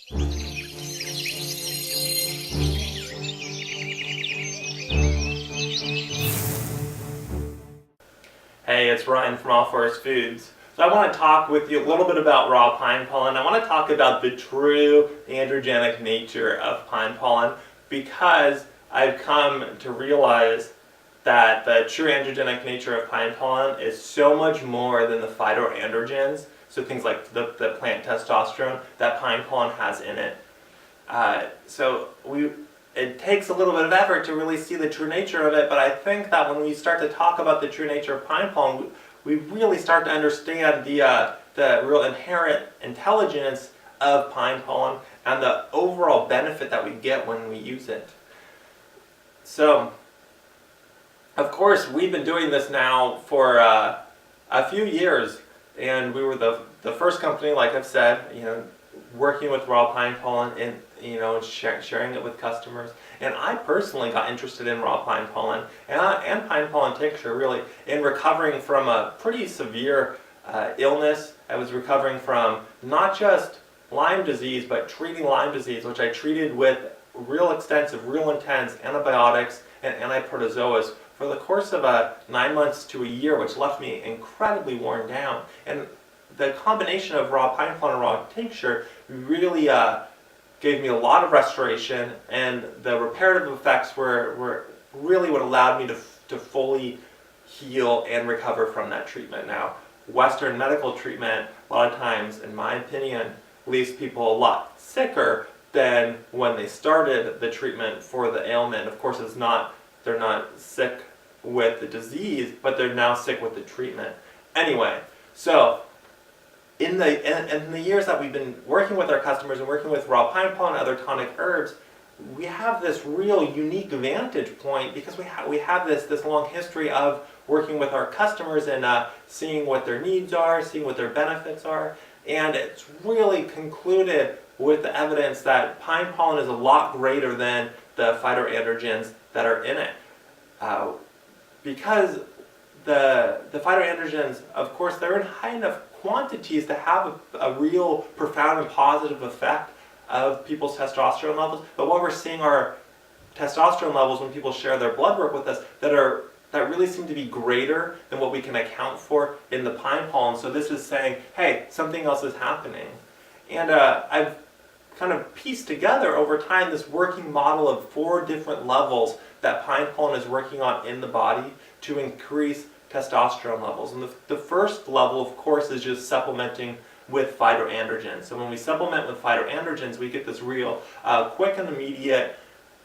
Hey, it's Ryan from All Forest Foods. So I want to talk with you a little bit about raw pine pollen. I want to talk about the true androgenic nature of pine pollen because I've come to realize that the true androgenic nature of pine pollen is so much more than the phytoandrogens, so things like the plant testosterone that pine pollen has in it. It takes a little bit of effort to really see the true nature of it, but I think that when we start to talk about the true nature of pine pollen, we really start to understand the real inherent intelligence of pine pollen and the overall benefit that we get when we use it. So, of course, we've been doing this now for a few years, and we were the first company, like I've said, working with raw pine pollen and sharing it with customers. And I personally got interested in raw pine pollen and pine pollen tincture really in recovering from a pretty severe illness. I was recovering from not just Lyme disease, but treating Lyme disease, which I treated with real extensive, real intense antibiotics and antiprotozoas for the course of 9 months to a year, which left me incredibly worn down. And the combination of raw pine pollen and raw tincture really gave me a lot of restoration, and the reparative effects were really what allowed me to fully heal and recover from that treatment. Now, Western medical treatment, a lot of times, in my opinion, leaves people a lot sicker than when they started the treatment for the ailment. Of course, they're not sick with the disease, but they're now sick with the treatment. Anyway, so in the years that we've been working with our customers and working with raw pine pollen and other tonic herbs, we have this real unique vantage point because we have this long history of working with our customers and seeing what their needs are, seeing what their benefits are, and it's really concluded with the evidence that pine pollen is a lot greater than the phytoandrogens that are in it. Because the phytoandrogens, of course, they're in high enough quantities to have a real profound and positive effect of people's testosterone levels. But what we're seeing are testosterone levels when people share their blood work with us that really seem to be greater than what we can account for in the pine pollen. So this is saying, hey, something else is happening. And I've kind of pieced together over time this working model of 4 different levels that pine pollen is working on in the body to increase testosterone levels. And the first level, of course, is just supplementing with phytoandrogens. So when we supplement with phytoandrogens, we get this real quick and immediate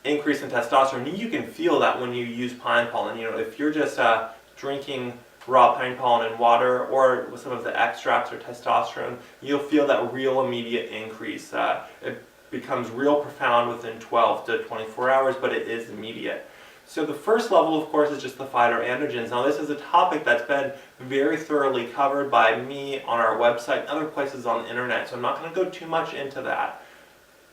increase in testosterone. And you can feel that when you use pine pollen. If you're just drinking raw pine pollen in water or with some of the extracts or testosterone, you'll feel that real immediate increase. It becomes real profound within 12 to 24 hours, but it is immediate. So the first level, of course, is just the phytoandrogens. Now, this is a topic that's been very thoroughly covered by me on our website and other places on the internet, so I'm not going to go too much into that.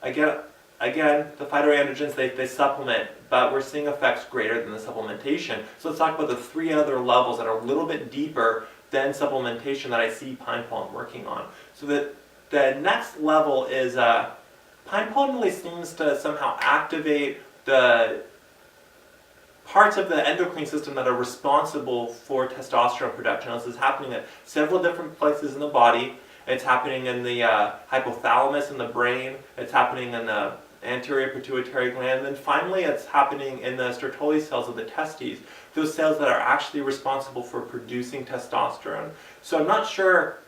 Again, the phytoandrogens, they supplement, but we're seeing effects greater than the supplementation. So let's talk about the 3 other levels that are a little bit deeper than supplementation that I see pine pollen working on. So the next level is pine pollen really seems to somehow activate the parts of the endocrine system that are responsible for testosterone production. This is happening at several different places in the body. It's happening in the hypothalamus in the brain. It's happening in the anterior pituitary gland. And then finally, it's happening in the Sertoli cells of the testes, those cells that are actually responsible for producing testosterone. So I'm not sure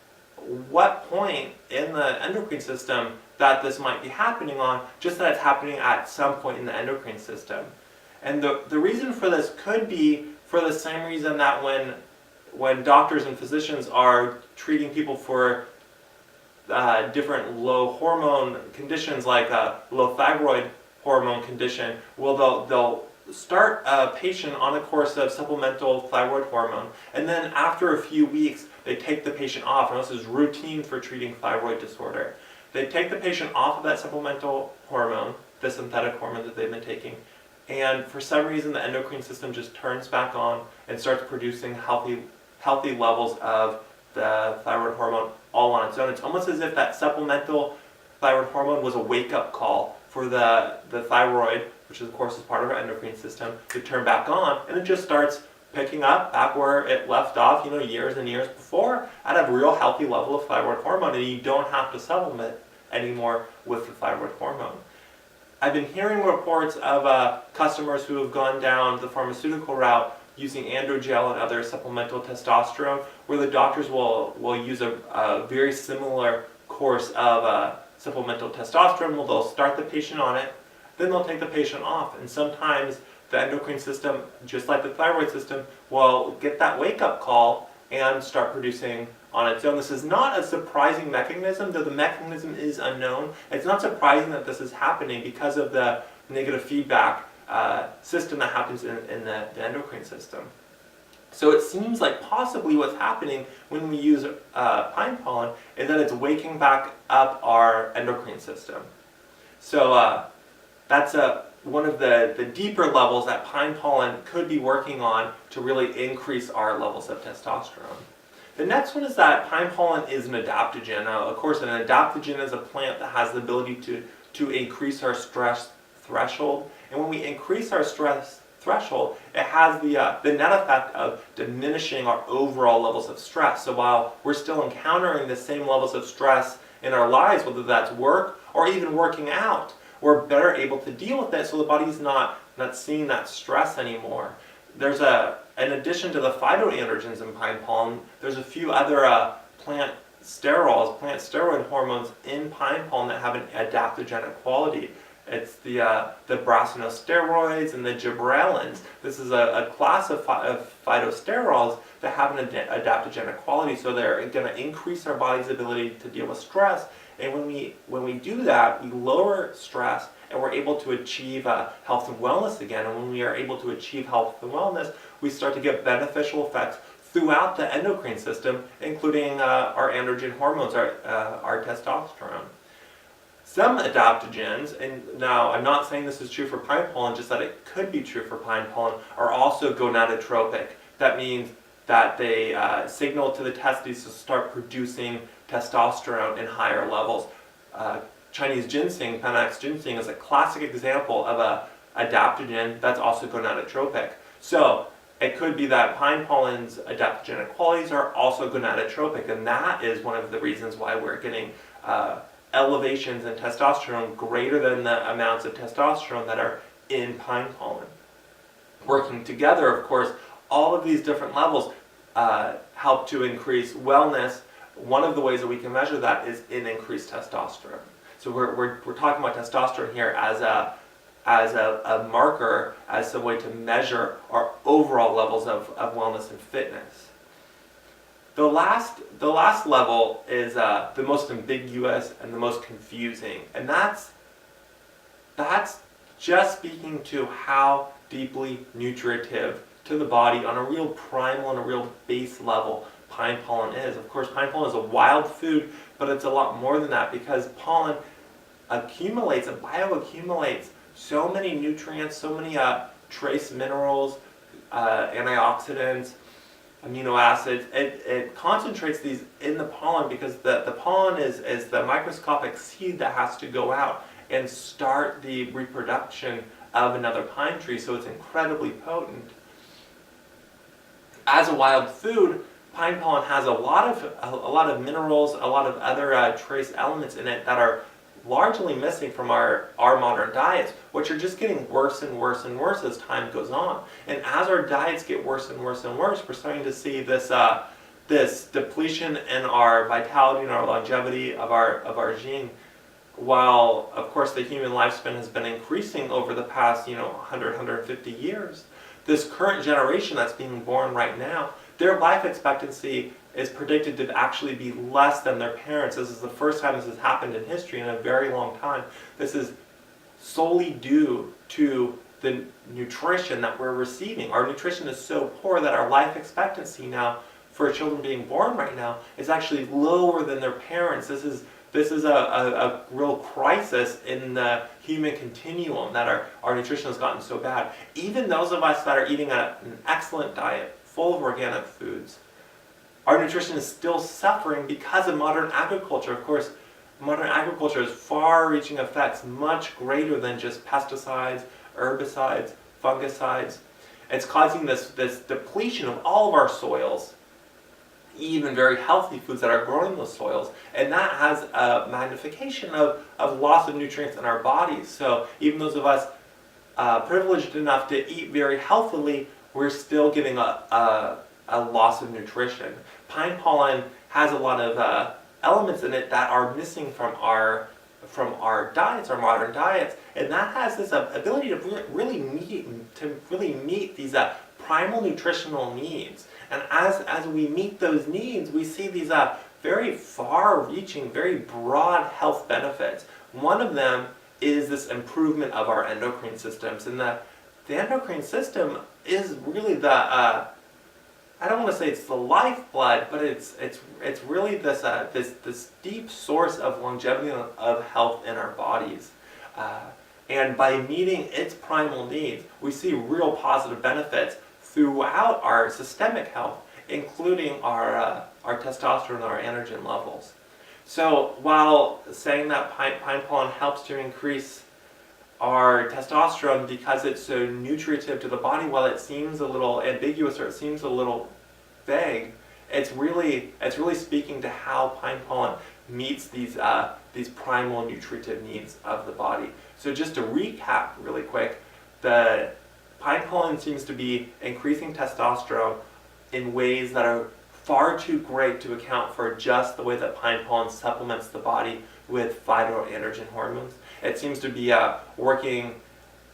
what point in the endocrine system that this might be happening on, just that it's happening at some point in the endocrine system. And the reason for this could be for the same reason that when doctors and physicians are treating people for different low hormone conditions like a low thyroid hormone condition, they'll start a patient on a course of supplemental thyroid hormone, and then after a few weeks they take the patient off, and this is routine for treating thyroid disorder. They take the patient off of that supplemental hormone, the synthetic hormone that they've been taking, and for some reason the endocrine system just turns back on and starts producing healthy levels of the thyroid hormone all on its own. It's almost as if that supplemental thyroid hormone was a wake-up call for the thyroid, which of course is part of our endocrine system, to turn back on, and it just starts picking up back where it left off, years and years before, at a real healthy level of thyroid hormone, and you don't have to supplement anymore with the thyroid hormone. I've been hearing reports of customers who have gone down the pharmaceutical route using androgel and other supplemental testosterone, where the doctors will use a very similar course of supplemental testosterone. They'll start the patient on it, then they'll take the patient off, and sometimes the endocrine system, just like the thyroid system, will get that wake-up call and start producing on its own. This is not a surprising mechanism, though the mechanism is unknown. It's not surprising that this is happening because of the negative feedback system that happens in the endocrine system. So it seems like possibly what's happening when we use pine pollen is that it's waking back up our endocrine system. So that's one of the deeper levels that pine pollen could be working on to really increase our levels of testosterone. The next one is that pine pollen is an adaptogen. Now, of course, an adaptogen is a plant that has the ability to increase our stress threshold. And when we increase our stress threshold, it has the net effect of diminishing our overall levels of stress. So while we're still encountering the same levels of stress in our lives, whether that's work or even working out, we're better able to deal with it, so the body's not seeing that stress anymore. There's in addition to the phytoandrogens in pine pollen, there's a few other plant steroid hormones in pine pollen that have an adaptogenic quality. It's the brassinosteroids and the gibberellins. This is a class of phytosterols that have an adaptogenic quality, so they're going to increase our body's ability to deal with stress. And when we do that, we lower stress and we're able to achieve health and wellness again. And when we are able to achieve health and wellness, we start to get beneficial effects throughout the endocrine system, including our androgen hormones, our testosterone. Some adaptogens, and now I'm not saying this is true for pine pollen, just that it could be true for pine pollen, are also gonadotropic. That means that they signal to the testes to start producing testosterone in higher levels. Chinese ginseng, Panax ginseng, is a classic example of a adaptogen that's also gonadotropic. So it could be that pine pollen's adaptogenic qualities are also gonadotropic, and that is one of the reasons why we're getting elevations in testosterone greater than the amounts of testosterone that are in pine pollen. Working together, of course, all of these different levels help to increase wellness. One of the ways that we can measure that is in increased testosterone. So we're talking about testosterone here as a marker, as some way to measure our overall levels of wellness and fitness. The last level is the most ambiguous and the most confusing, and that's just speaking to how deeply nutritive to the body on a real primal and a real base level pine pollen is. Of course, pine pollen is a wild food, but it's a lot more than that, because pollen accumulates and bioaccumulates so many nutrients, so many trace minerals, antioxidants, amino acids. It concentrates these in the pollen because the pollen is the microscopic seed that has to go out and start the reproduction of another pine tree, so it's incredibly potent. As a wild food, pine pollen has a lot of minerals, a lot of other trace elements in it that are largely missing from our modern diets, which are just getting worse and worse and worse as time goes on. And as our diets get worse and worse and worse, we're starting to see this depletion in our vitality and our longevity of our gene. While, of course, the human lifespan has been increasing over the past 100, 150 years, this current generation that's being born right now, their life expectancy is predicted to actually be less than their parents. This is the first time this has happened in history in a very long time. This is solely due to the nutrition that we're receiving. Our nutrition is so poor that our life expectancy now for children being born right now is actually lower than their parents. This is a real crisis in the human continuum, that our nutrition has gotten so bad. Even those of us that are eating an excellent diet, full of organic foods, our nutrition is still suffering because of modern agriculture. Of course, modern agriculture has far-reaching effects much greater than just pesticides, herbicides, fungicides. It's causing this depletion of all of our soils, even very healthy foods that are growing those soils, and that has a magnification of loss of nutrients in our bodies. So even those of us privileged enough to eat very healthily, we're still getting a loss of nutrition. Pine pollen has a lot of elements in it that are missing from our diets, our modern diets, and that has this ability to really meet these primal nutritional needs. And as we meet those needs, we see these very far-reaching, very broad health benefits. One of them is this improvement of our endocrine systems, and the endocrine system is really the I don't want to say it's the lifeblood, but it's really this deep source of longevity of health in our bodies. And by meeting its primal needs, we see real positive benefits throughout our systemic health, including our testosterone and our androgen levels. So while saying that pine pollen helps to increase our testosterone because it's so nutritive to the body, while it seems a little ambiguous or it seems a little vague, it's really speaking to how pine pollen meets these primal nutritive needs of the body. So just to recap really quick, the pine pollen seems to be increasing testosterone in ways that are far too great to account for just the way that pine pollen supplements the body with phytoandrogen hormones. It seems to be working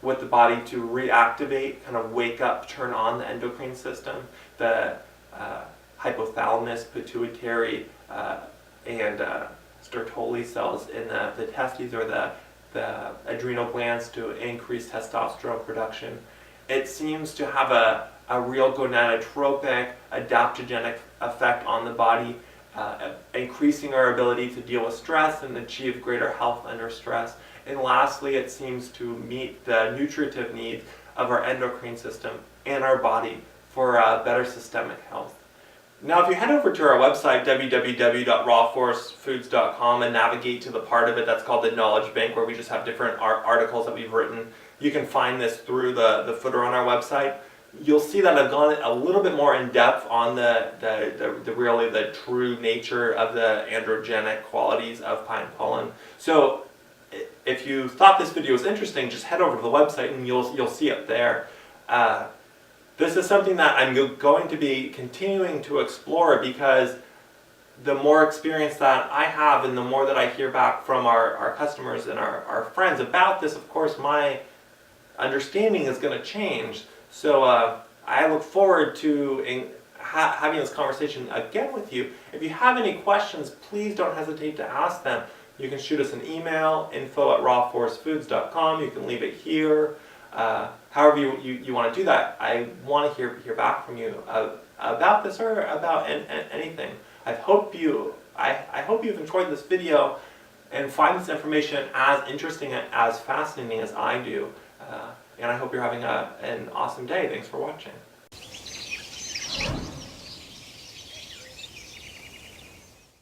with the body to reactivate, kind of wake up, turn on the endocrine system, the hypothalamus, pituitary, and Sertoli cells in the testes or the adrenal glands to increase testosterone production. It seems to have a real gonadotropic, adaptogenic effect on the body, increasing our ability to deal with stress and achieve greater health under stress. And lastly, it seems to meet the nutritive needs of our endocrine system and our body for better systemic health. Now, if you head over to our website, www.rawforestfoods.com, and navigate to the part of it that's called the Knowledge Bank, where we just have different articles that we've written, you can find this through the footer on our website. You'll see that I've gone a little bit more in depth on the true nature of the androgenic qualities of pine pollen. So if you thought this video was interesting, just head over to the website and you'll see it there. This is something that I'm going to be continuing to explore, because the more experience that I have and the more that I hear back from our customers and our friends about this, of course, my understanding is going to change. So I look forward to having this conversation again with you. If you have any questions, please don't hesitate to ask them. You can shoot us an email, info@rawforestfoods.com. You can leave it here. However you want to do that. I want to hear back from you about this or about anything. I hope you've enjoyed this video and find this information as interesting and as fascinating as I do. And I hope you're having an awesome day. Thanks for watching.